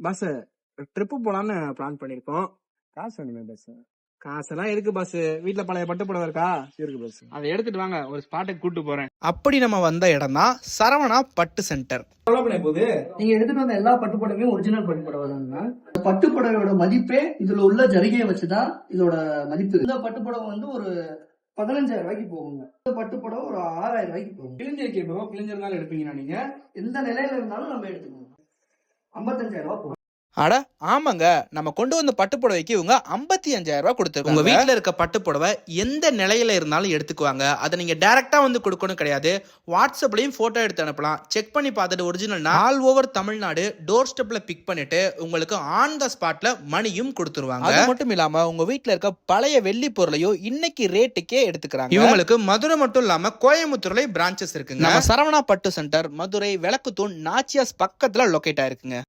Pass trip போலான்னு plan பண்ணிருக்கோம். காசு வேணுமே பஸ். காசெல்லாம் இருக்கு பாஸ். வீட்டுல பழைய பட்டு புடவை இருக்கா? இருக்கு பஸ். அதை எடுத்துட்டு வாங்க, ஒரு ஸ்பாட்டுக்கு கூட்டு போறேன். அப்படி நம்ம வந்த இடம் தான் சரவணா பட்டு சென்டர். போகுது. நீங்க எடுத்துட்டு வந்த எல்லா பட்டு புடவையும் ஒரிஜினல் பட்டு புடவை தாங்க. பட்டு புடவையோட மதிப்பே இதுல உள்ள ஜரிகையை வச்சுதான் இதோட மதிப்பு. இந்த பட்டு புடவை வந்து ஒரு 15,000 ரூபாய்க்கு போகுங்க. இந்த பட்டு புடவை ஒரு 6,000 ரூபாய்க்கு போகும். கிழிஞ்சிருக்கு ப்ரோ, கிழிஞ்சிருந்தாலும் எடுப்பீங்களா நீங்க? எந்த நிலையில இருந்தாலும் நம்ம எடுத்துக்கணும். 55,000 ரூபாய் போகும். அட ஆமாங்க, நம்ம கொண்டு வந்த பட்டு புடவைக்கு இவங்க 55,000 ரூபாய் கொடுத்துருக்காங்க. உங்க வீட்டுல இருக்க பட்டு புடவை எந்த நிலையில இருந்தாலும் எடுத்துக்குவாங்க. அதை நீங்க டைரக்டா வந்து கொடுக்கணும் கிடையாது, வாட்ஸ்அப்லயும் போட்டோ எடுத்து அனுப்பலாம். செக் பண்ணி பார்த்துட்டு ஒரிஜினல்னா ஆல் ஓவர் தமிழ்நாடு டோர் ஸ்டெப்ல பிக் பண்ணிட்டு உங்களுக்கு ஆன் த ஸ்பாட்ல மணியும் கொடுத்துருவாங்க. அது மட்டும் இல்லாம உங்க வீட்டுல இருக்க பழைய வெள்ளி பொருளையும் இன்னைக்கு ரேட்டுக்கே எடுத்துக்கிறாங்க. இவங்களுக்கு மதுரை மட்டும் இல்லாம கோயம்புத்தூர்லயும் பிரான்ச்சஸ் இருக்குங்க. நம்ம சரவணா பட்டு சென்டர் மதுரை விளக்குத்தூண் நாச்சியாஸ் பக்கத்துல லொகேட் ஆயிருக்குங்க.